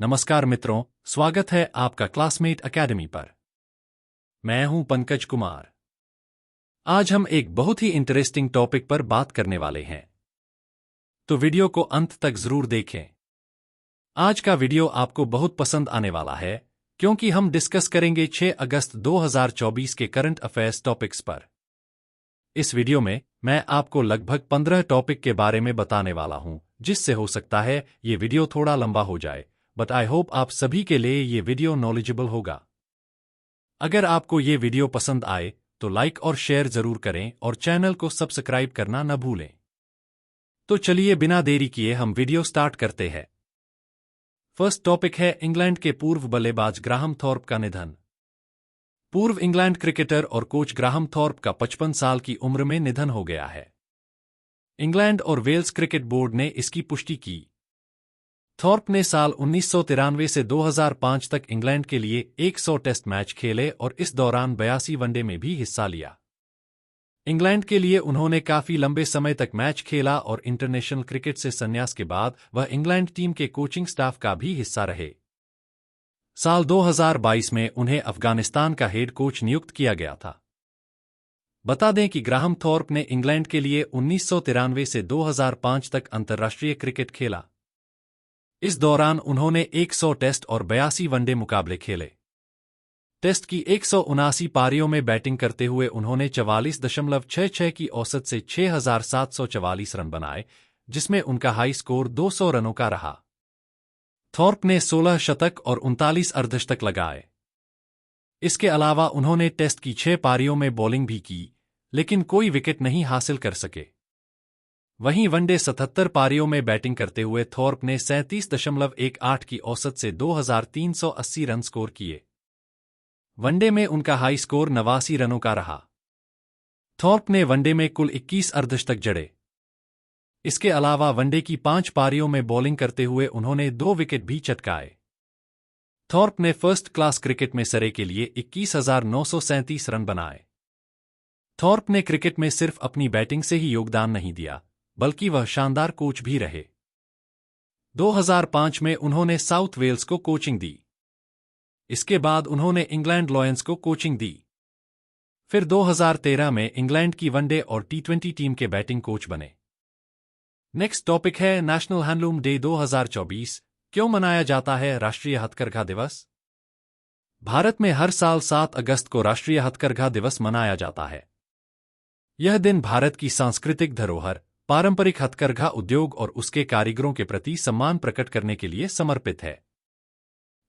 नमस्कार मित्रों, स्वागत है आपका क्लासमेट एकेडमी पर। मैं हूं पंकज कुमार। आज हम एक बहुत ही इंटरेस्टिंग टॉपिक पर बात करने वाले हैं, तो वीडियो को अंत तक जरूर देखें। आज का वीडियो आपको बहुत पसंद आने वाला है क्योंकि हम डिस्कस करेंगे 6 अगस्त 2024 के करंट अफेयर्स टॉपिक्स पर। इस वीडियो में मैं आपको लगभग 15 टॉपिक के बारे में बताने वाला हूं, जिससे हो सकता है ये वीडियो थोड़ा लंबा हो जाए, बट आई होप आप सभी के लिए ये वीडियो नॉलेजेबल होगा। अगर आपको ये वीडियो पसंद आए तो लाइक और शेयर जरूर करें और चैनल को सब्सक्राइब करना न भूलें। तो चलिए बिना देरी किए हम वीडियो स्टार्ट करते हैं। फर्स्ट टॉपिक है इंग्लैंड के पूर्व बल्लेबाज ग्राहम थॉर्प का निधन। पूर्व इंग्लैंड क्रिकेटर और कोच ग्राहम थॉर्प का 55 साल की उम्र में निधन हो गया है। इंग्लैंड और वेल्स क्रिकेट बोर्ड ने इसकी पुष्टि की। थॉर्प ने साल 1993 से 2005 तक इंग्लैंड के लिए 100 टेस्ट मैच खेले और इस दौरान 82 वनडे में भी हिस्सा लिया। इंग्लैंड के लिए उन्होंने काफी लंबे समय तक मैच खेला और इंटरनेशनल क्रिकेट से संन्यास के बाद वह इंग्लैंड टीम के कोचिंग स्टाफ का भी हिस्सा रहे। साल 2022 में उन्हें अफगानिस्तान का हेड कोच नियुक्त किया गया था। बता दें कि ग्राहम थॉर्प ने इंग्लैंड के लिए 1993 से 2005 तक अंतर्राष्ट्रीय क्रिकेट खेला। इस दौरान उन्होंने 100 टेस्ट और 82 वनडे मुकाबले खेले। टेस्ट की 179 पारियों में बैटिंग करते हुए उन्होंने 44.66 की औसत से 6,744 रन बनाए, जिसमें उनका हाई स्कोर 200 रनों का रहा। थॉर्प ने 16 शतक और 39 अर्धशतक लगाए। इसके अलावा उन्होंने टेस्ट की 6 पारियों में बॉलिंग भी की, लेकिन कोई विकेट नहीं हासिल कर सके। वहीं वनडे 77 पारियों में बैटिंग करते हुए थॉर्प ने 37.18 की औसत से 2,380 रन स्कोर किए। वनडे में उनका हाई स्कोर 89 रनों का रहा। थॉर्प ने वनडे में कुल 21 अर्धशतक जड़े। इसके अलावा वनडे की 5 पारियों में बॉलिंग करते हुए उन्होंने 2 विकेट भी चटकाए। थॉर्प ने फर्स्ट क्लास क्रिकेट में सरे के लिए 21,937 रन बनाए। थॉर्प ने क्रिकेट में सिर्फ अपनी बैटिंग से ही योगदान नहीं दिया, बल्कि वह शानदार कोच भी रहे। 2005 में उन्होंने साउथ वेल्स को कोचिंग दी। इसके बाद उन्होंने इंग्लैंड लॉयंस को कोचिंग दी। फिर 2013 में इंग्लैंड की वनडे और टी20 टीम के बैटिंग कोच बने। नेक्स्ट टॉपिक है नेशनल हैंडलूम डे 2024। क्यों मनाया जाता है राष्ट्रीय हथकरघा दिवस? भारत में हर साल 7 अगस्त को राष्ट्रीय हथकरघा दिवस मनाया जाता है। यह दिन भारत की सांस्कृतिक धरोहर, पारंपरिक हथकरघा उद्योग और उसके कारीगरों के प्रति सम्मान प्रकट करने के लिए समर्पित है।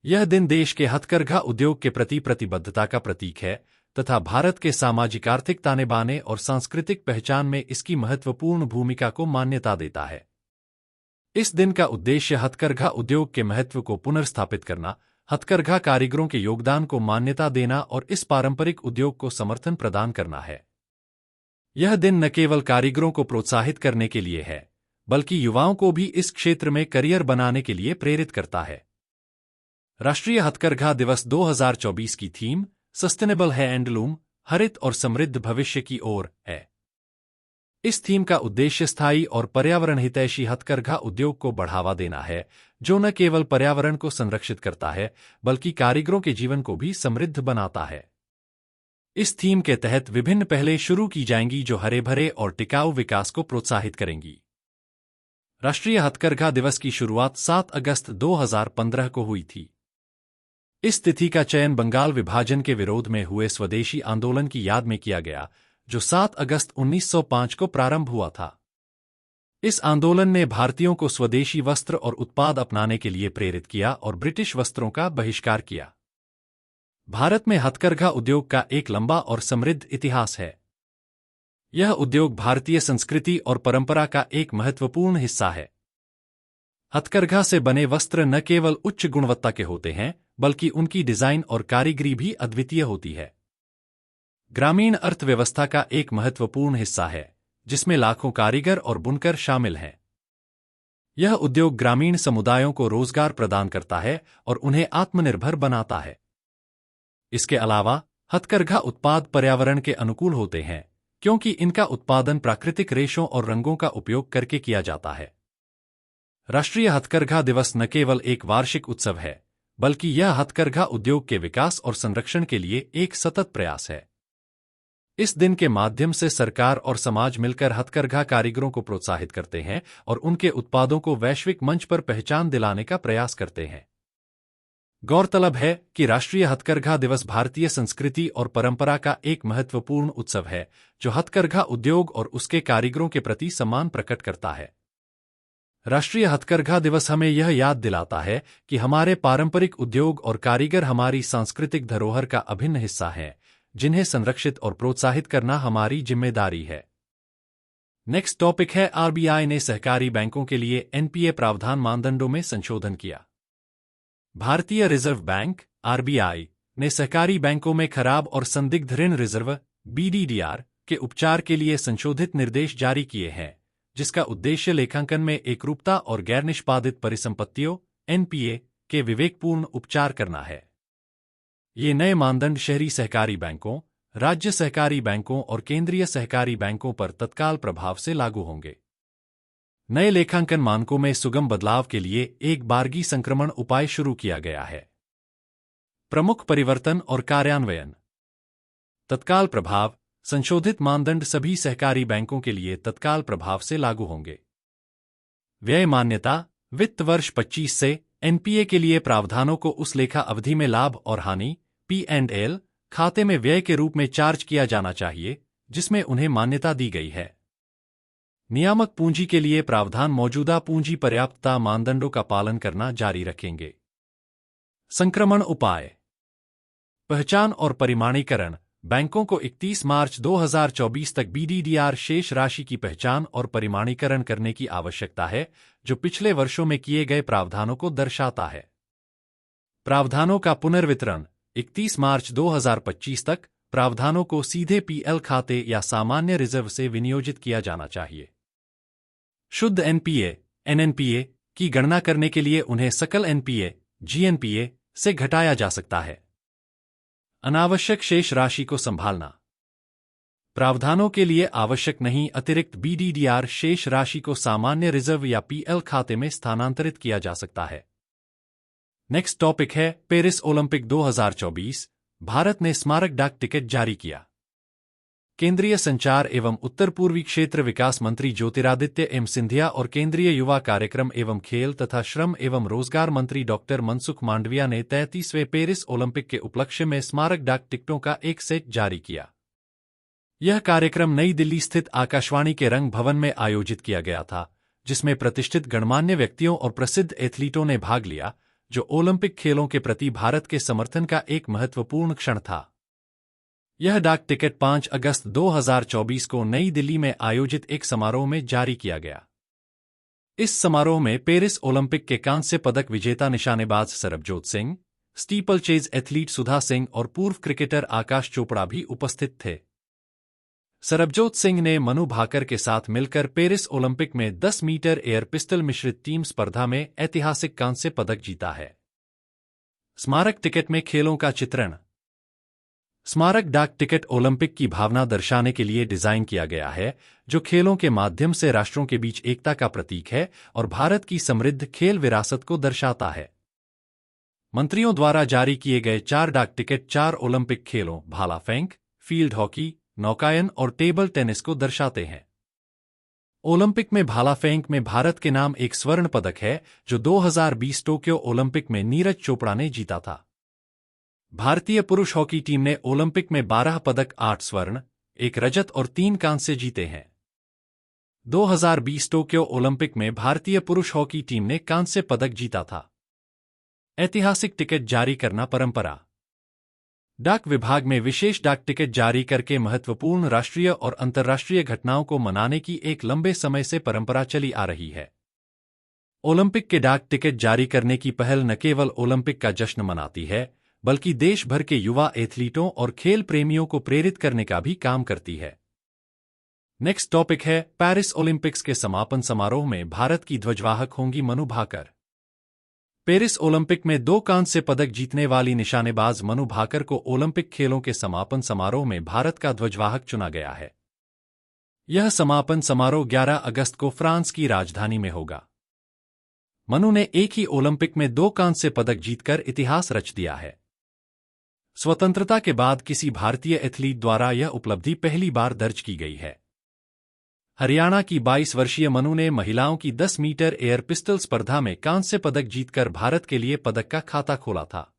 यह दिन देश के हथकरघा उद्योग के प्रति प्रतिबद्धता का प्रतीक है तथा भारत के सामाजिक आर्थिक ताने बाने और सांस्कृतिक पहचान में इसकी महत्वपूर्ण भूमिका को मान्यता देता है। इस दिन का उद्देश्य हथकरघा उद्योग के महत्व को पुनर्स्थापित करना, हथकरघा कारीगरों के योगदान को मान्यता देना और इस पारंपरिक उद्योग को समर्थन प्रदान करना है। यह दिन न केवल कारीगरों को प्रोत्साहित करने के लिए है, बल्कि युवाओं को भी इस क्षेत्र में करियर बनाने के लिए प्रेरित करता है। राष्ट्रीय हथकरघा दिवस 2024 की थीम सस्टेनेबल हैंडलूम, हरित और समृद्ध भविष्य की ओर है। इस थीम का उद्देश्य स्थायी और पर्यावरण हितैषी हथकरघा उद्योग को बढ़ावा देना है, जो न केवल पर्यावरण को संरक्षित करता है, बल्कि कारीगरों के जीवन को भी समृद्ध बनाता है। इस थीम के तहत विभिन्न पहलें शुरू की जाएंगी जो हरे भरे और टिकाऊ विकास को प्रोत्साहित करेंगी। राष्ट्रीय हथकरघा दिवस की शुरुआत 7 अगस्त 2015 को हुई थी। इस तिथि का चयन बंगाल विभाजन के विरोध में हुए स्वदेशी आंदोलन की याद में किया गया, जो 7 अगस्त 1905 को प्रारंभ हुआ था। इस आंदोलन ने भारतीयों को स्वदेशी वस्त्र और उत्पाद अपनाने के लिए प्रेरित किया और ब्रिटिश वस्त्रों का बहिष्कार किया। भारत में हथकरघा उद्योग का एक लंबा और समृद्ध इतिहास है। यह उद्योग भारतीय संस्कृति और परंपरा का एक महत्वपूर्ण हिस्सा है। हथकरघा से बने वस्त्र न केवल उच्च गुणवत्ता के होते हैं, बल्कि उनकी डिजाइन और कारीगरी भी अद्वितीय होती है। ग्रामीण अर्थव्यवस्था का एक महत्वपूर्ण हिस्सा है, जिसमें लाखों कारीगर और बुनकर शामिल हैं। यह उद्योग ग्रामीण समुदायों को रोजगार प्रदान करता है और उन्हें आत्मनिर्भर बनाता है। इसके अलावा हथकरघा उत्पाद पर्यावरण के अनुकूल होते हैं, क्योंकि इनका उत्पादन प्राकृतिक रेशों और रंगों का उपयोग करके किया जाता है। राष्ट्रीय हथकरघा दिवस न केवल एक वार्षिक उत्सव है, बल्कि यह हथकरघा उद्योग के विकास और संरक्षण के लिए एक सतत प्रयास है। इस दिन के माध्यम से सरकार और समाज मिलकर हथकरघा कारीगरों को प्रोत्साहित करते हैं और उनके उत्पादों को वैश्विक मंच पर पहचान दिलाने का प्रयास करते हैं। गौरतलब है कि राष्ट्रीय हथकरघा दिवस भारतीय संस्कृति और परंपरा का एक महत्वपूर्ण उत्सव है, जो हथकरघा उद्योग और उसके कारीगरों के प्रति सम्मान प्रकट करता है। राष्ट्रीय हथकरघा दिवस हमें यह याद दिलाता है कि हमारे पारंपरिक उद्योग और कारीगर हमारी सांस्कृतिक धरोहर का अभिन्न हिस्सा हैं, जिन्हें संरक्षित और प्रोत्साहित करना हमारी जिम्मेदारी है। नेक्स्ट टॉपिक है, आरबीआई ने सहकारी बैंकों के लिए एनपीए प्रावधान मानदंडों में संशोधन किया। भारतीय रिजर्व बैंक आरबीआई ने सहकारी बैंकों में खराब और संदिग्ध ऋण रिजर्व बीडीडीआर के उपचार के लिए संशोधित निर्देश जारी किए हैं, जिसका उद्देश्य लेखांकन में एकरूपता और गैर निष्पादित परिसंपत्तियों एनपीए के विवेकपूर्ण उपचार करना है। ये नए मानदंड शहरी सहकारी बैंकों, राज्य सहकारी बैंकों और केंद्रीय सहकारी बैंकों पर तत्काल प्रभाव से लागू होंगे। नए लेखांकन मानकों में सुगम बदलाव के लिए एक बारगी संक्रमण उपाय शुरू किया गया है। प्रमुख परिवर्तन और कार्यान्वयन। तत्काल प्रभाव। संशोधित मानदंड सभी सहकारी बैंकों के लिए तत्काल प्रभाव से लागू होंगे। व्यय मान्यता। वित्त वर्ष 25 से एनपीए के लिए प्रावधानों को उस लेखा अवधि में लाभ और हानि P&L खाते में व्यय के रूप में चार्ज किया जाना चाहिए, जिसमें उन्हें मान्यता दी गई है। नियामक पूंजी के लिए प्रावधान मौजूदा पूंजी पर्याप्तता मानदंडों का पालन करना जारी रखेंगे। संक्रमण उपाय। पहचान और परिमाणीकरण। बैंकों को 31 मार्च 2024 तक बीडीडीआर शेष राशि की पहचान और परिमाणीकरण करने की आवश्यकता है, जो पिछले वर्षों में किए गए प्रावधानों को दर्शाता है। प्रावधानों का पुनर्वितरण। 31 मार्च 2025 तक प्रावधानों को सीधे पीएल खाते या सामान्य रिजर्व से विनियोजित किया जाना चाहिए। शुद्ध एनपीए एनएनपीए की गणना करने के लिए उन्हें सकल एनपीए जीएनपीए से घटाया जा सकता है। अनावश्यक शेष राशि को संभालना। प्रावधानों के लिए आवश्यक नहीं अतिरिक्त बीडीडीआर शेष राशि को सामान्य रिजर्व या पीएल खाते में स्थानांतरित किया जा सकता है। नेक्स्ट टॉपिक है, पेरिस ओलंपिक 2024। भारत ने स्मारक डाक टिकट जारी किया। केंद्रीय संचार एवं उत्तर पूर्वी क्षेत्र विकास मंत्री ज्योतिरादित्य एम सिंधिया और केंद्रीय युवा कार्यक्रम एवं खेल तथा श्रम एवं रोजगार मंत्री डॉक्टर मनसुख मांडविया ने 33वें पेरिस ओलंपिक के उपलक्ष्य में स्मारक डाक टिकटों का एक सेट जारी किया। यह कार्यक्रम नई दिल्ली स्थित आकाशवाणी के रंग भवन में आयोजित किया गया था, जिसमें प्रतिष्ठित गणमान्य व्यक्तियों और प्रसिद्ध एथलीटों ने भाग लिया, जो ओलंपिक खेलों के प्रति भारत के समर्थन का एक महत्वपूर्ण क्षण था। यह डाक टिकट 5 अगस्त 2024 को नई दिल्ली में आयोजित एक समारोह में जारी किया गया। इस समारोह में पेरिस ओलंपिक के कांस्य पदक विजेता निशानेबाज सरबजोत सिंह, स्टीपलचेज एथलीट सुधा सिंह और पूर्व क्रिकेटर आकाश चोपड़ा भी उपस्थित थे। सरबजोत सिंह ने मनु भाकर के साथ मिलकर पेरिस ओलंपिक में 10 मीटर एयर पिस्टल मिश्रित टीम स्पर्धा में ऐतिहासिक कांस्य पदक जीता है। स्मारक टिकट में खेलों का चित्रण। स्मारक डाक टिकट ओलंपिक की भावना दर्शाने के लिए डिजाइन किया गया है, जो खेलों के माध्यम से राष्ट्रों के बीच एकता का प्रतीक है और भारत की समृद्ध खेल विरासत को दर्शाता है। मंत्रियों द्वारा जारी किए गए 4 डाक टिकट 4 ओलंपिक खेलों भाला फेंक, फील्ड हॉकी, नौकायन और टेबल टेनिस को दर्शाते हैं। ओलंपिक में भाला फेंक में भारत के नाम एक स्वर्ण पदक है, जो 2020 टोक्यो ओलंपिक में नीरज चोपड़ा ने जीता था। भारतीय पुरुष हॉकी टीम ने ओलंपिक में 12 पदक 8 स्वर्ण, 1 रजत और 3 कांस्य जीते हैं। 2020 टोक्यो ओलंपिक में भारतीय पुरुष हॉकी टीम ने कांस्य पदक जीता था। ऐतिहासिक टिकट जारी करना परंपरा। डाक विभाग में विशेष डाक टिकट जारी करके महत्वपूर्ण राष्ट्रीय और अंतर्राष्ट्रीय घटनाओं को मनाने की एक लंबे समय से परंपरा चली आ रही है। ओलंपिक के डाक टिकट जारी करने की पहल न केवल ओलंपिक का जश्न मनाती है, बल्कि देश भर के युवा एथलीटों और खेल प्रेमियों को प्रेरित करने का भी काम करती है। नेक्स्ट टॉपिक है, पेरिस ओलंपिक्स के समापन समारोह में भारत की ध्वजवाहक होंगी मनु भाकर। पेरिस ओलंपिक में 2 कांस्य पदक जीतने वाली निशानेबाज मनु भाकर को ओलंपिक खेलों के समापन समारोह में भारत का ध्वजवाहक चुना गया है। यह समापन समारोह 11 अगस्त को फ्रांस की राजधानी में होगा। मनु ने एक ही ओलंपिक में 2 कांस्य पदक जीतकर इतिहास रच दिया है। स्वतंत्रता के बाद किसी भारतीय एथलीट द्वारा यह उपलब्धि पहली बार दर्ज की गई है। हरियाणा की 22 वर्षीय मनु ने महिलाओं की 10 मीटर एयर पिस्टल स्पर्धा में कांस्य पदक जीतकर भारत के लिए पदक का खाता खोला था।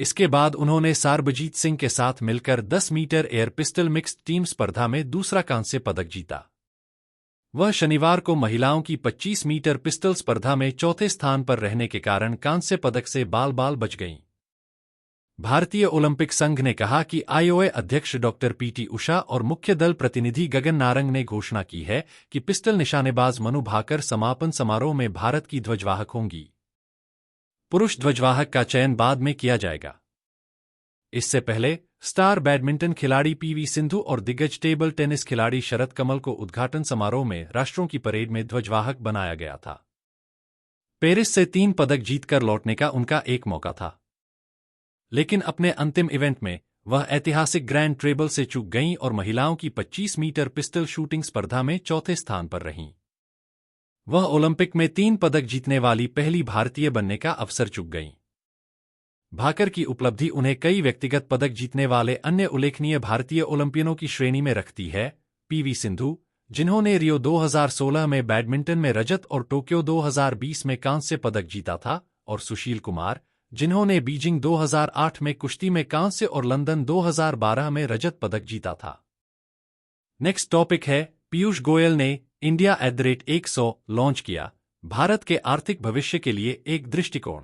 इसके बाद उन्होंने सारबजीत सिंह के साथ मिलकर 10 metre air pistol mixed team स्पर्धा में दूसरा कांस्य पदक जीता। वह शनिवार को महिलाओं की 25 मीटर पिस्टल स्पर्धा में चौथे स्थान पर रहने के कारण कांस्य पदक से बाल बच गईं। भारतीय ओलंपिक संघ ने कहा कि आईओए अध्यक्ष डॉक्टर पीटी उषा और मुख्य दल प्रतिनिधि गगन नारंग ने घोषणा की है कि पिस्टल निशानेबाज मनु भाकर समापन समारोह में भारत की ध्वजवाहक होंगी। पुरुष ध्वजवाहक का चयन बाद में किया जाएगा। इससे पहले स्टार बैडमिंटन खिलाड़ी पीवी सिंधु और दिग्गज टेबल टेनिस खिलाड़ी शरत कमल को उद्घाटन समारोह में राष्ट्रों की परेड में ध्वजवाहक बनाया गया था। पेरिस से 3 पदक जीतकर लौटने का उनका एक मौका था, लेकिन अपने अंतिम इवेंट में वह ऐतिहासिक ग्रैंड ट्रेबल से चूक गईं और महिलाओं की 25 मीटर पिस्टल शूटिंग स्पर्धा में चौथे स्थान पर रहीं। वह ओलंपिक में 3 पदक जीतने वाली पहली भारतीय बनने का अवसर चूक गईं। भाकर की उपलब्धि उन्हें कई व्यक्तिगत पदक जीतने वाले अन्य उल्लेखनीय भारतीय ओलंपियनों की श्रेणी में रखती है। पीवी सिंधु, जिन्होंने रियो 2016 में बैडमिंटन में रजत और टोक्यो 2020 में कांस्य पदक जीता था, और सुशील कुमार, जिन्होंने बीजिंग 2008 में कुश्ती में कांस्य और लंदन 2012 में रजत पदक जीता था। नेक्स्ट टॉपिक है, पीयूष गोयल ने इंडिया @100 लॉन्च किया, भारत के आर्थिक भविष्य के लिए एक दृष्टिकोण।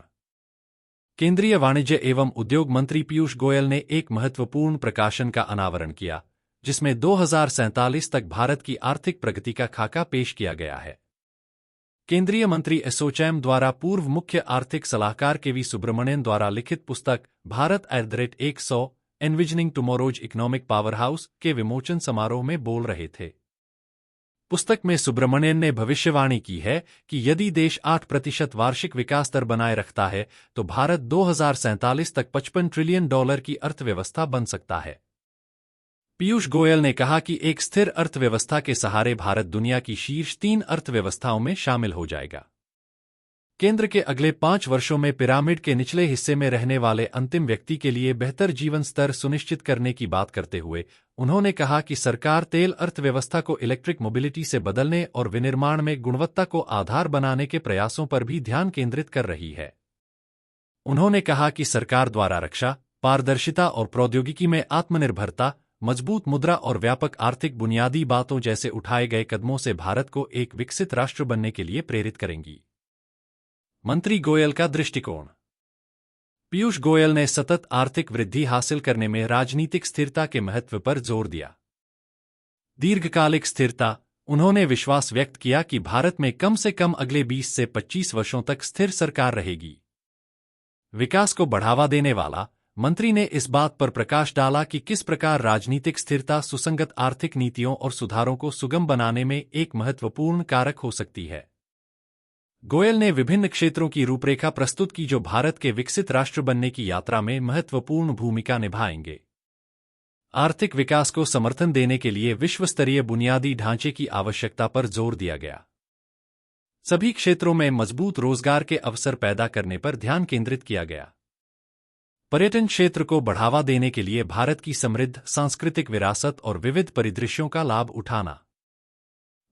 केंद्रीय वाणिज्य एवं उद्योग मंत्री पीयूष गोयल ने एक महत्वपूर्ण प्रकाशन का अनावरण किया, जिसमें 2047 तक भारत की आर्थिक प्रगति का खाका पेश किया गया है। केंद्रीय मंत्री एसोचैम द्वारा पूर्व मुख्य आर्थिक सलाहकार केवी सुब्रमण्यन द्वारा लिखित पुस्तक Bharat @100 envisioning tomorrow's economic power house के विमोचन समारोह में बोल रहे थे। पुस्तक में सुब्रमण्यन ने भविष्यवाणी की है कि यदि देश 8% वार्षिक विकास दर बनाए रखता है तो भारत 2047 तक $55 ट्रिलियन की अर्थव्यवस्था बन सकता है। पीयूष गोयल ने कहा कि एक स्थिर अर्थव्यवस्था के सहारे भारत दुनिया की शीर्ष 3 अर्थव्यवस्थाओं में शामिल हो जाएगा। केंद्र के अगले 5 वर्षों में पिरामिड के निचले हिस्से में रहने वाले अंतिम व्यक्ति के लिए बेहतर जीवन स्तर सुनिश्चित करने की बात करते हुए उन्होंने कहा कि सरकार तेल अर्थव्यवस्था को इलेक्ट्रिक मोबिलिटी से बदलने और विनिर्माण में गुणवत्ता को आधार बनाने के प्रयासों पर भी ध्यान केंद्रित कर रही है। उन्होंने कहा कि सरकार द्वारा रक्षा, पारदर्शिता और प्रौद्योगिकी में आत्मनिर्भरता, मजबूत मुद्रा और व्यापक आर्थिक बुनियादी बातों जैसे उठाए गए कदमों से भारत को एक विकसित राष्ट्र बनने के लिए प्रेरित करेंगी। मंत्री गोयल का दृष्टिकोण। पीयूष गोयल ने सतत आर्थिक वृद्धि हासिल करने में राजनीतिक स्थिरता के महत्व पर जोर दिया। दीर्घकालिक स्थिरता। उन्होंने विश्वास व्यक्त किया कि भारत में कम से कम अगले 20 से 25 वर्षों तक स्थिर सरकार रहेगी। विकास को बढ़ावा देने वाला। मंत्री ने इस बात पर प्रकाश डाला कि किस प्रकार राजनीतिक स्थिरता सुसंगत आर्थिक नीतियों और सुधारों को सुगम बनाने में एक महत्वपूर्ण कारक हो सकती है। गोयल ने विभिन्न क्षेत्रों की रूपरेखा प्रस्तुत की जो भारत के विकसित राष्ट्र बनने की यात्रा में महत्वपूर्ण भूमिका निभाएंगे। आर्थिक विकास को समर्थन देने के लिए विश्वस्तरीय बुनियादी ढांचे की आवश्यकता पर जोर दिया गया। सभी क्षेत्रों में मजबूत रोजगार के अवसर पैदा करने पर ध्यान केंद्रित किया गया। पर्यटन क्षेत्र को बढ़ावा देने के लिए भारत की समृद्ध सांस्कृतिक विरासत और विविध परिदृश्यों का लाभ उठाना।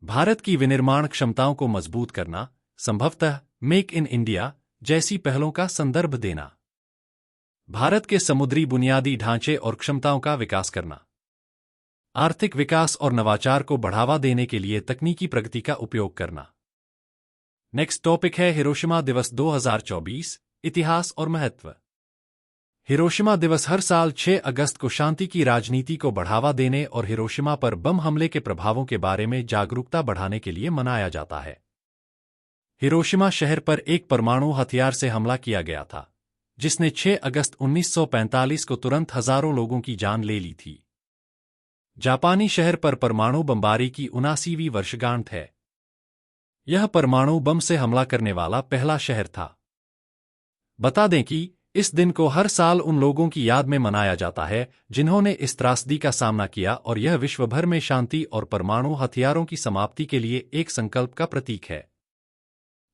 भारत की विनिर्माण क्षमताओं को मजबूत करना, संभवतः मेक इन इंडिया जैसी पहलों का संदर्भ देना। भारत के समुद्री बुनियादी ढांचे और क्षमताओं का विकास करना। आर्थिक विकास और नवाचार को बढ़ावा देने के लिए तकनीकी प्रगति का उपयोग करना। नेक्स्ट टॉपिक है हिरोशिमा दिवस 2024, इतिहास और महत्व। हिरोशिमा दिवस हर साल 6 अगस्त को शांति की राजनीति को बढ़ावा देने और हिरोशिमा पर बम हमले के प्रभावों के बारे में जागरूकता बढ़ाने के लिए मनाया जाता है। हिरोशिमा शहर पर एक परमाणु हथियार से हमला किया गया था, जिसने 6 अगस्त 1945 को तुरंत हजारों लोगों की जान ले ली थी। जापानी शहर पर परमाणु बमबारी की 79वीं वर्षगांठ है। यह परमाणु बम से हमला करने वाला पहला शहर था। बता दें कि इस दिन को हर साल उन लोगों की याद में मनाया जाता है जिन्होंने इस त्रासदी का सामना किया, और यह विश्व भर में शांति और परमाणु हथियारों की समाप्ति के लिए एक संकल्प का प्रतीक है।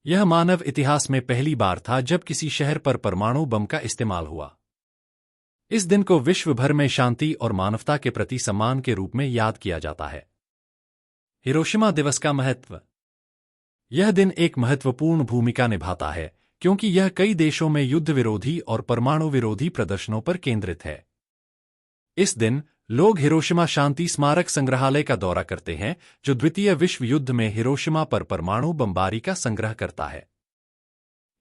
यह मानव इतिहास में पहली बार था जब किसी शहर पर परमाणु बम का इस्तेमाल हुआ। इस दिन को विश्व भर में शांति और मानवता के प्रति सम्मान के रूप में याद किया जाता है। हिरोशिमा दिवस का महत्व। यह दिन एक महत्वपूर्ण भूमिका निभाता है क्योंकि यह कई देशों में युद्ध विरोधी और परमाणु विरोधी प्रदर्शनों पर केंद्रित है। इस दिन लोग हिरोशिमा शांति स्मारक संग्रहालय का दौरा करते हैं, जो द्वितीय विश्व युद्ध में हिरोशिमा पर परमाणु बमबारी का संग्रह करता है।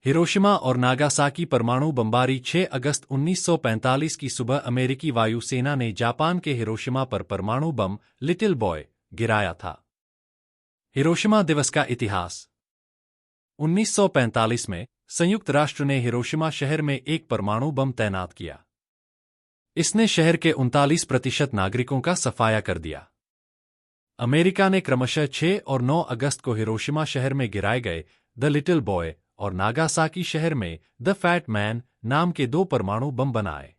हिरोशिमा और नागासाकी परमाणु बमबारी 6 अगस्त 1945 की सुबह अमेरिकी वायुसेना ने जापान के हिरोशिमा पर परमाणु बम लिटिल बॉय गिराया था। हिरोशिमा दिवस का इतिहास। 1945 में संयुक्त राष्ट्र ने हिरोशिमा शहर में एक परमाणु बम तैनात किया। इसने शहर के 39% नागरिकों का सफाया कर दिया। अमेरिका ने क्रमशः 6 और 9 अगस्त को हिरोशिमा शहर में गिराए गए द लिटिल बॉय और नागासाकी शहर में द फैट मैन नाम के 2 परमाणु बम बनाए।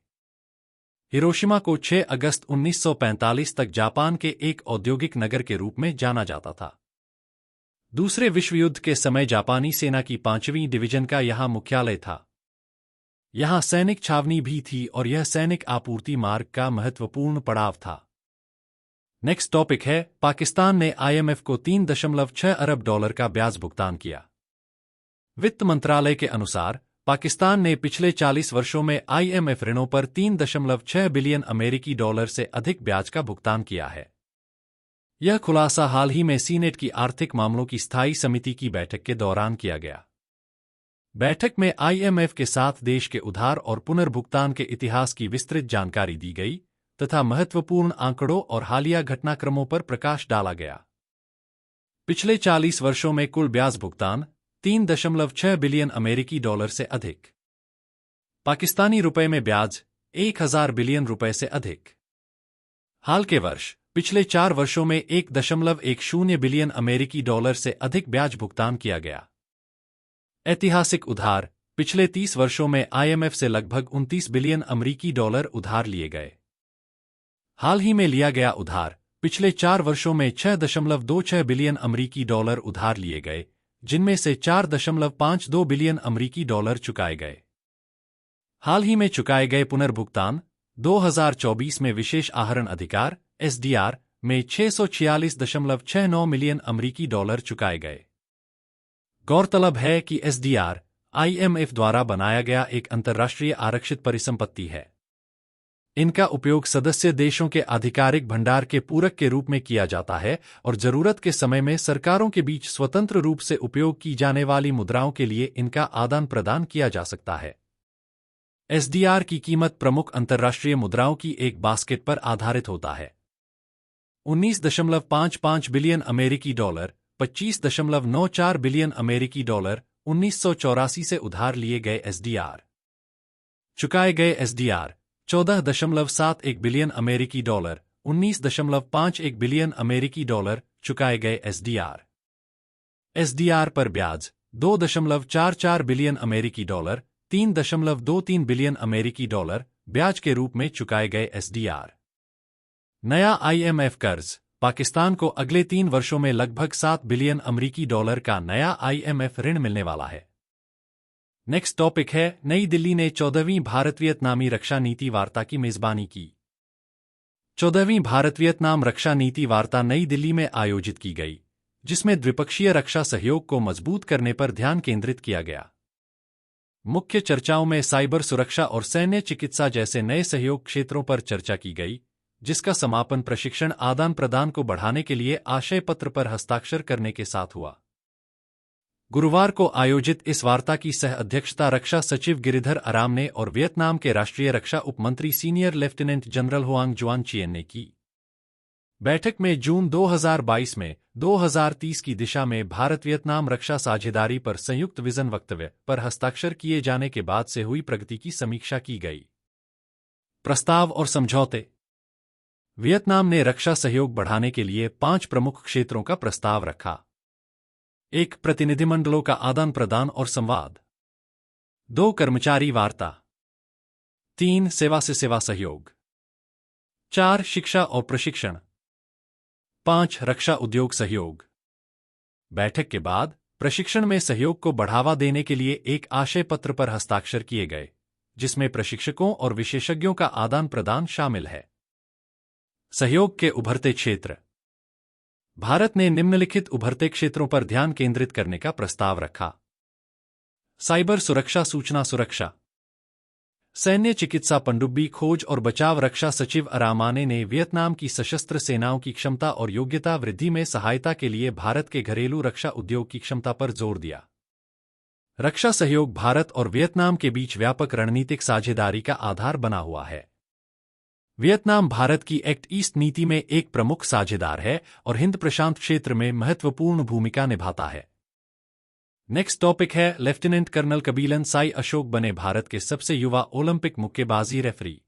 हिरोशिमा को 6 अगस्त 1945 तक जापान के एक औद्योगिक नगर के रूप में जाना जाता था। दूसरे विश्व युद्ध के समय जापानी सेना की 5वीं डिवीजन का यहां मुख्यालय था। यहां सैनिक छावनी भी थी और यह सैनिक आपूर्ति मार्ग का महत्वपूर्ण पड़ाव था। नेक्स्ट टॉपिक है, पाकिस्तान ने IMF को $3.6 अरब का ब्याज भुगतान किया। वित्त मंत्रालय के अनुसार पाकिस्तान ने पिछले 40 वर्षों में IMF ऋणों पर $3.6 बिलियन से अधिक ब्याज का भुगतान किया है। यह खुलासा हाल ही में सीनेट की आर्थिक मामलों की स्थायी समिति की बैठक के दौरान किया गया। बैठक में IMF के साथ देश के उधार और पुनर्भुगतान के इतिहास की विस्तृत जानकारी दी गई तथा महत्वपूर्ण आंकड़ों और हालिया घटनाक्रमों पर प्रकाश डाला गया। पिछले 40 वर्षों में कुल ब्याज भुगतान $3.6 बिलियन से अधिक। पाकिस्तानी रुपए में ब्याज 1000 बिलियन रुपए से अधिक। हाल के वर्ष पिछले 4 वर्षों में $1.10 बिलियन से अधिक ब्याज भुगतान किया गया। ऐतिहासिक उधार। पिछले 30 वर्षों में IMF से लगभग $29 बिलियन उधार लिए गए। हाल ही में लिया गया उधार। पिछले 4 वर्षों में $6.26 बिलियन उधार लिए गए, जिनमें से $4.52 बिलियन चुकाए गए। हाल ही में चुकाए गए पुनर्भुगतान। 2024 में विशेष आहरण अधिकार SDR में $646.69 मिलियन चुकाए गए। गौरतलब है कि SDR IMF द्वारा बनाया गया एक अंतर्राष्ट्रीय आरक्षित परिसंपत्ति है। इनका उपयोग सदस्य देशों के आधिकारिक भंडार के पूरक के रूप में किया जाता है और जरूरत के समय में सरकारों के बीच स्वतंत्र रूप से उपयोग की जाने वाली मुद्राओं के लिए इनका आदान प्रदान किया जा सकता है। SDR की कीमत प्रमुख अंतर्राष्ट्रीय मुद्राओं की एक बास्केट पर आधारित होता है। $19.55 बिलियन, $25.94 बिलियन 1984 से उधार लिए गए SDR। चुकाए गए SDR $14.71 बिलियन, $19.51 बिलियन चुकाए गए SDR। SDR पर ब्याज $2.44 बिलियन, $3.23 बिलियन ब्याज के रूप में चुकाए गए SDR। नया IMF कर्ज। पाकिस्तान को अगले 3 वर्षों में लगभग $7 बिलियन का नया IMF ऋण मिलने वाला है। नेक्स्ट टॉपिक है, नई दिल्ली ने 14वीं भारत वियतनामी रक्षा नीति वार्ता की मेजबानी की। 14वीं भारत वियतनाम रक्षा नीति वार्ता नई दिल्ली में आयोजित की गई, जिसमें द्विपक्षीय रक्षा सहयोग को मजबूत करने पर ध्यान केंद्रित किया गया। मुख्य चर्चाओं में साइबर सुरक्षा और सैन्य चिकित्सा जैसे नए सहयोग क्षेत्रों पर चर्चा की गई, जिसका समापन प्रशिक्षण आदान प्रदान को बढ़ाने के लिए आशय पत्र पर हस्ताक्षर करने के साथ हुआ। गुरुवार को आयोजित इस वार्ता की सह अध्यक्षता रक्षा सचिव गिरिधर अरामने और वियतनाम के राष्ट्रीय रक्षा उपमंत्री सीनियर लेफ्टिनेंट जनरल हुआंग जुआन चिएन ने की। बैठक में जून 2022 में 2030 की दिशा में भारत वियतनाम रक्षा साझेदारी पर संयुक्त विजन वक्तव्य पर हस्ताक्षर किए जाने के बाद से हुई प्रगति की समीक्षा की गई। प्रस्ताव और समझौते। वियतनाम ने रक्षा सहयोग बढ़ाने के लिए 5 प्रमुख क्षेत्रों का प्रस्ताव रखा। 1. प्रतिनिधिमंडलों का आदान प्रदान और संवाद। 2. कर्मचारी वार्ता। 3. सेवा से सेवा सहयोग। 4. शिक्षा और प्रशिक्षण। 5. रक्षा उद्योग सहयोग। बैठक के बाद प्रशिक्षण में सहयोग को बढ़ावा देने के लिए एक आशय पत्र पर हस्ताक्षर किए गए, जिसमें प्रशिक्षकों और विशेषज्ञों का आदान प्रदान शामिल है। सहयोग के उभरते क्षेत्र। भारत ने निम्नलिखित उभरते क्षेत्रों पर ध्यान केंद्रित करने का प्रस्ताव रखा। साइबर सुरक्षा, सूचना सुरक्षा, सैन्य चिकित्सा। पनडुब्बी खोज और बचाव। रक्षा सचिव अरामाने ने वियतनाम की सशस्त्र सेनाओं की क्षमता और योग्यता वृद्धि में सहायता के लिए भारत के घरेलू रक्षा उद्योग की क्षमता पर जोर दिया। रक्षा सहयोग भारत और वियतनाम के बीच व्यापक रणनीतिक साझेदारी का आधार बना हुआ है। वियतनाम भारत की एक्ट ईस्ट नीति में एक प्रमुख साझेदार है और हिंद प्रशांत क्षेत्र में महत्वपूर्ण भूमिका निभाता है। नेक्स्ट टॉपिक है लेफ्टिनेंट कर्नल कबीलन साई अशोक बने भारत के सबसे युवा ओलंपिक मुक्केबाजी रेफरी।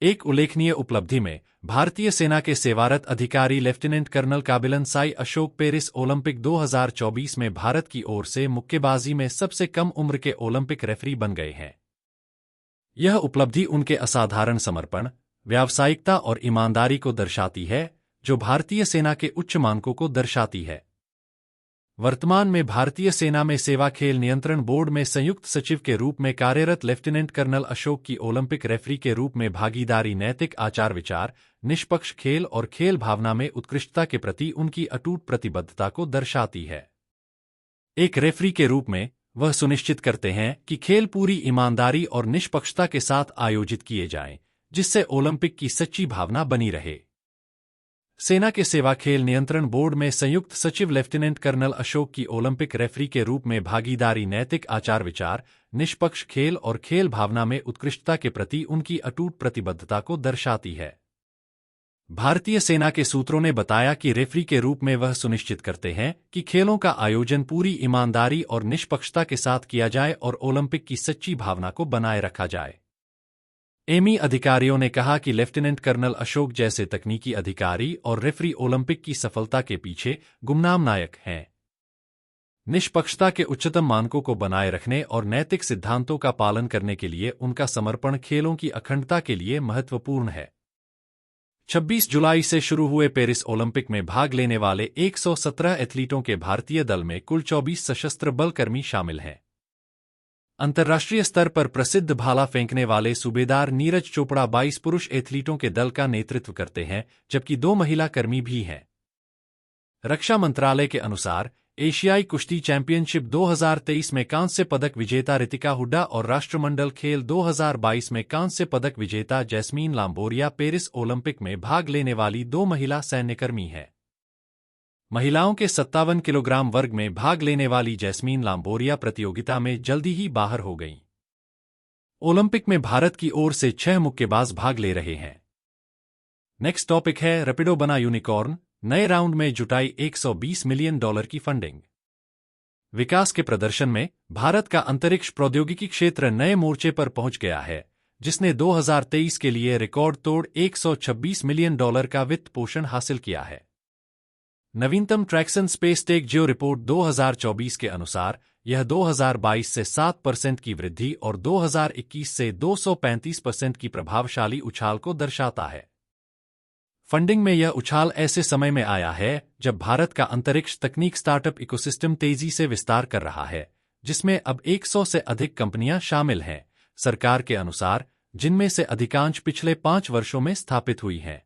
एक उल्लेखनीय उपलब्धि में भारतीय सेना के सेवारत अधिकारी lieutenant colonel Kabilan Sai Ashok Paris Olympic 2024 में भारत की ओर से मुक्केबाजी में सबसे कम उम्र के ओलंपिक रेफरी बन गए हैं। यह उपलब्धि उनके असाधारण समर्पण, व्यावसायिकता और ईमानदारी को दर्शाती है, जो भारतीय सेना के उच्च मानकों को दर्शाती है। वर्तमान में भारतीय सेना में सेवा खेल नियंत्रण बोर्ड में संयुक्त सचिव के रूप में कार्यरत लेफ्टिनेंट कर्नल अशोक की ओलंपिक रेफरी के रूप में भागीदारी नैतिक आचार विचार, निष्पक्ष खेल और खेल भावना में उत्कृष्टता के प्रति उनकी अटूट प्रतिबद्धता को दर्शाती है। एक रेफरी के रूप में वह सुनिश्चित करते हैं कि खेल पूरी ईमानदारी और निष्पक्षता के साथ आयोजित किए जाएं, जिससे ओलंपिक की सच्ची भावना बनी रहे। सेना के सेवा खेल नियंत्रण बोर्ड में संयुक्त सचिव लेफ्टिनेंट कर्नल अशोक की ओलंपिक रेफरी के रूप में भागीदारी नैतिक आचार विचार, निष्पक्ष खेल और खेल भावना में उत्कृष्टता के प्रति उनकी अटूट प्रतिबद्धता को दर्शाती है। भारतीय सेना के सूत्रों ने बताया कि रेफरी के रूप में वह सुनिश्चित करते हैं कि खेलों का आयोजन पूरी ईमानदारी और निष्पक्षता के साथ किया जाए और ओलंपिक की सच्ची भावना को बनाए रखा जाए। एमी अधिकारियों ने कहा कि लेफ्टिनेंट कर्नल अशोक जैसे तकनीकी अधिकारी और रेफरी ओलंपिक की सफलता के पीछे गुमनाम नायक हैं। निष्पक्षता के उच्चतम मानकों को बनाए रखने और नैतिक सिद्धांतों का पालन करने के लिए उनका समर्पण खेलों की अखंडता के लिए महत्वपूर्ण है। 26 जुलाई से शुरू हुए पेरिस ओलंपिक में भाग लेने वाले 117 एथलीटों के भारतीय दल में कुल 24 सशस्त्र बल कर्मी शामिल हैं। अंतर्राष्ट्रीय स्तर पर प्रसिद्ध भाला फेंकने वाले सूबेदार नीरज चोपड़ा 22 पुरुष एथलीटों के दल का नेतृत्व करते हैं, जबकि 2 महिला कर्मी भी हैं। रक्षा मंत्रालय के अनुसार एशियाई कुश्ती चैंपियनशिप 2023 में कांस्य पदक विजेता रितिका हुड्डा और राष्ट्रमंडल खेल 2022 में कांस्य पदक विजेता जैस्मीन लांबोरिया पेरिस ओलंपिक में भाग लेने वाली 2 महिला सैन्यकर्मी हैं। महिलाओं के 57 किलोग्राम वर्ग में भाग लेने वाली जैस्मीन लांबोरिया प्रतियोगिता में जल्दी ही बाहर हो गईं। ओलंपिक में भारत की ओर से 6 मुक्केबाज भाग ले रहे हैं। नेक्स्ट टॉपिक है रैपिडो बना यूनिकॉर्न, नए राउंड में जुटाई $120 मिलियन की फंडिंग। विकास के प्रदर्शन में भारत का अंतरिक्ष प्रौद्योगिकी क्षेत्र नए मोर्चे पर पहुंच गया है, जिसने 2023 के लिए रिकॉर्ड तोड़ $126 मिलियन का वित्त पोषण हासिल किया है। नवीनतम ट्रैक्सन स्पेस टेक जियो रिपोर्ट 2024 के अनुसार यह 2022 से 7% की वृद्धि और 2021 से 235% की प्रभावशाली उछाल को दर्शाता है। फंडिंग में यह उछाल ऐसे समय में आया है जब भारत का अंतरिक्ष तकनीक स्टार्टअप इकोसिस्टम तेजी से विस्तार कर रहा है, जिसमें अब 100 से अधिक कंपनियां शामिल हैं, सरकार के अनुसार, जिनमें से अधिकांश पिछले 5 वर्षों में स्थापित हुई हैं।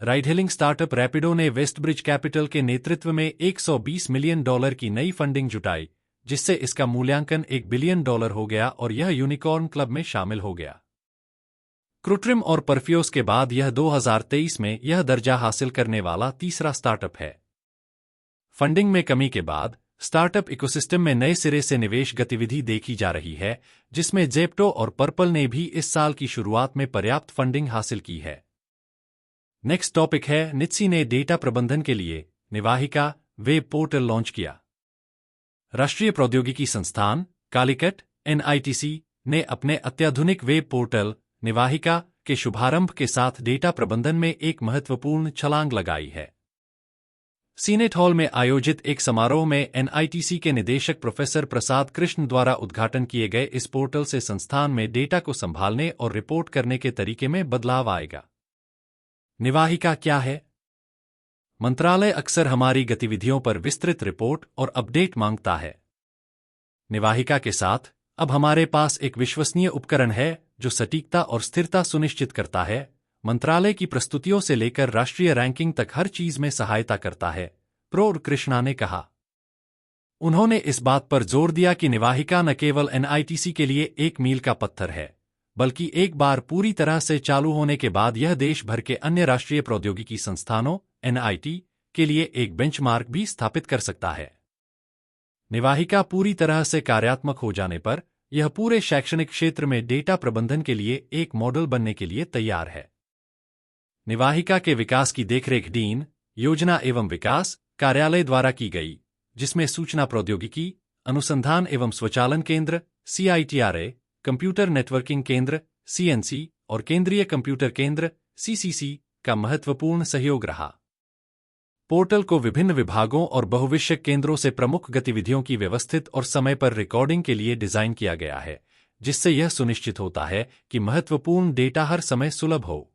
राइड हेलिंग स्टार्टअप रैपिडो ने वेस्टब्रिज कैपिटल के नेतृत्व में $120 मिलियन की नई फंडिंग जुटाई, जिससे इसका मूल्यांकन $1 बिलियन हो गया और यह यूनिकॉर्न क्लब में शामिल हो गया। क्रुट्रिम और परफ्यूज के बाद यह 2023 में यह दर्जा हासिल करने वाला तीसरा स्टार्टअप है। फंडिंग में कमी के बाद स्टार्टअप इकोसिस्टम में नए सिरे से निवेश गतिविधि देखी जा रही है, जिसमें जेप्टो और पर्पल ने भी इस साल की शुरुआत में पर्याप्त फंडिंग हासिल की है। नेक्स्ट टॉपिक है नित्सी ने डेटा प्रबंधन के लिए निवाहिका वेब पोर्टल लॉन्च किया। राष्ट्रीय प्रौद्योगिकी संस्थान कालिकट NITC ने अपने अत्याधुनिक वेब पोर्टल निवाहिका के शुभारंभ के साथ डेटा प्रबंधन में एक महत्वपूर्ण छलांग लगाई है। सीनेट हॉल में आयोजित एक समारोह में NITC के निदेशक प्रोफेसर प्रसाद कृष्ण द्वारा उद्घाटन किए गए इस पोर्टल से संस्थान में डेटा को संभालने और रिपोर्ट करने के तरीके में बदलाव आएगा। निवाहिका क्या है? मंत्रालय अक्सर हमारी गतिविधियों पर विस्तृत रिपोर्ट और अपडेट मांगता है। निवाहिका के साथ अब हमारे पास एक विश्वसनीय उपकरण है जो सटीकता और स्थिरता सुनिश्चित करता है। मंत्रालय की प्रस्तुतियों से लेकर राष्ट्रीय रैंकिंग तक हर चीज में सहायता करता है, प्रो कृष्णा ने कहा। उन्होंने इस बात पर जोर दिया कि निवाहिका न केवल एनआईटीसी के लिए एक मील का पत्थर है, बल्कि एक बार पूरी तरह से चालू होने के बाद यह देश भर के अन्य राष्ट्रीय प्रौद्योगिकी संस्थानों एनआईटी के लिए एक बेंचमार्क भी स्थापित कर सकता है। निवाहिका पूरी तरह से कार्यात्मक हो जाने पर यह पूरे शैक्षणिक क्षेत्र में डेटा प्रबंधन के लिए एक मॉडल बनने के लिए तैयार है। निवाहिका के विकास की देखरेख डीन, योजना एवं विकास कार्यालय द्वारा की गई, जिसमें सूचना प्रौद्योगिकी अनुसंधान एवं स्वचालन केंद्र CITRA, कंप्यूटर नेटवर्किंग केंद्र CNC और केंद्रीय कंप्यूटर केंद्र CCC का महत्वपूर्ण सहयोग रहा। पोर्टल को विभिन्न विभागों और बहुविषयक केंद्रों से प्रमुख गतिविधियों की व्यवस्थित और समय पर रिकॉर्डिंग के लिए डिजाइन किया गया है, जिससे यह सुनिश्चित होता है कि महत्वपूर्ण डेटा हर समय सुलभ हो।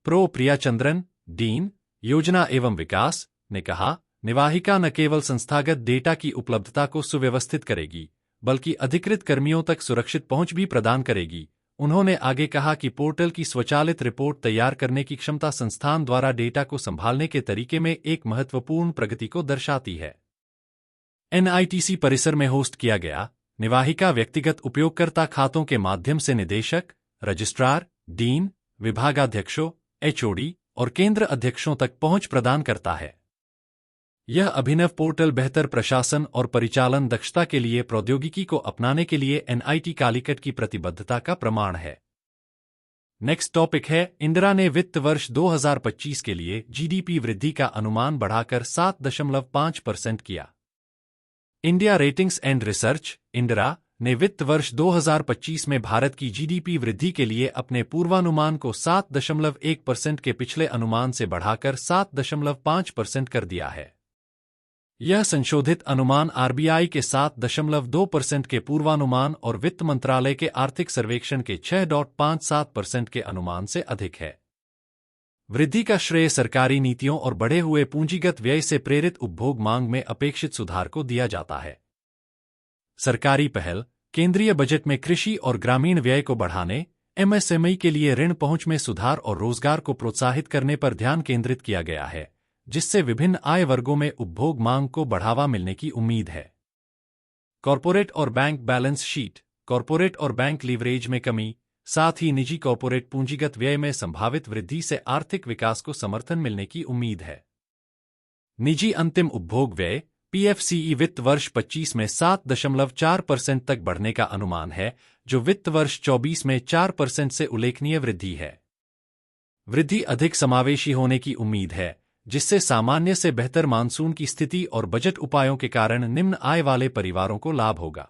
प्रो प्रिया चंद्रन, डीन, योजना एवं विकास, ने कहा, निवाहिका न केवल संस्थागत डेटा की उपलब्धता को सुव्यवस्थित करेगी, बल्कि अधिकृत कर्मियों तक सुरक्षित पहुंच भी प्रदान करेगी। उन्होंने आगे कहा कि पोर्टल की स्वचालित रिपोर्ट तैयार करने की क्षमता संस्थान द्वारा डेटा को संभालने के तरीके में एक महत्वपूर्ण प्रगति को दर्शाती है। एनआईटीसी परिसर में होस्ट किया गया निवाहिका व्यक्तिगत उपयोगकर्ता खातों के माध्यम से निदेशक, रजिस्ट्रार, डीन, विभागाध्यक्षों, HOD और केंद्र अध्यक्षों तक पहुंच प्रदान करता है। यह अभिनव पोर्टल बेहतर प्रशासन और परिचालन दक्षता के लिए प्रौद्योगिकी को अपनाने के लिए एनआईटी कालीकट की प्रतिबद्धता का प्रमाण है। नेक्स्ट टॉपिक है, इंदिरा ने वित्त वर्ष 2025 के लिए जीडीपी वृद्धि का अनुमान बढ़ाकर 7.5% किया। India ratings and research Indira ने वित्त वर्ष 2025 में भारत की जीडीपी वृद्धि के लिए अपने पूर्वानुमान को 7.1% के पिछले अनुमान से बढ़ाकर 7.5% कर दिया है। यह संशोधित अनुमान आरबीआई के 7.2% के पूर्वानुमान और वित्त मंत्रालय के आर्थिक सर्वेक्षण के 6.57% के अनुमान से अधिक है। वृद्धि का श्रेय सरकारी नीतियों और बढ़े हुए पूंजीगत व्यय से प्रेरित उपभोग मांग में अपेक्षित सुधार को दिया जाता है। सरकारी पहल, केंद्रीय बजट में कृषि और ग्रामीण व्यय को बढ़ाने, MSME के लिए ऋण पहुंच में सुधार और रोजगार को प्रोत्साहित करने पर ध्यान केंद्रित किया गया है, जिससे विभिन्न आय वर्गों में उपभोग मांग को बढ़ावा मिलने की उम्मीद है। कॉर्पोरेट और बैंक बैलेंस शीट, कॉर्पोरेट और बैंक लीवरेज में कमी, साथ ही निजी कॉर्पोरेट पूंजीगत व्यय में संभावित वृद्धि से आर्थिक विकास को समर्थन मिलने की उम्मीद है। निजी अंतिम उपभोग व्यय PFCE वित्त वर्ष 25 में 7.4% तक बढ़ने का अनुमान है, जो वित्त वर्ष 24 में 4% से उल्लेखनीय वृद्धि है। वृद्धि अधिक समावेशी होने की उम्मीद है, जिससे सामान्य से बेहतर मानसून की स्थिति और बजट उपायों के कारण निम्न आय वाले परिवारों को लाभ होगा।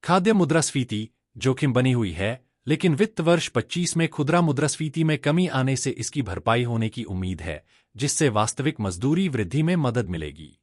खाद्य मुद्रास्फीति जोखिम बनी हुई है, लेकिन वित्त वर्ष 25 में खुदरा मुद्रास्फीति में कमी आने से इसकी भरपाई होने की उम्मीद है, जिससे वास्तविक मजदूरी वृद्धि में मदद मिलेगी।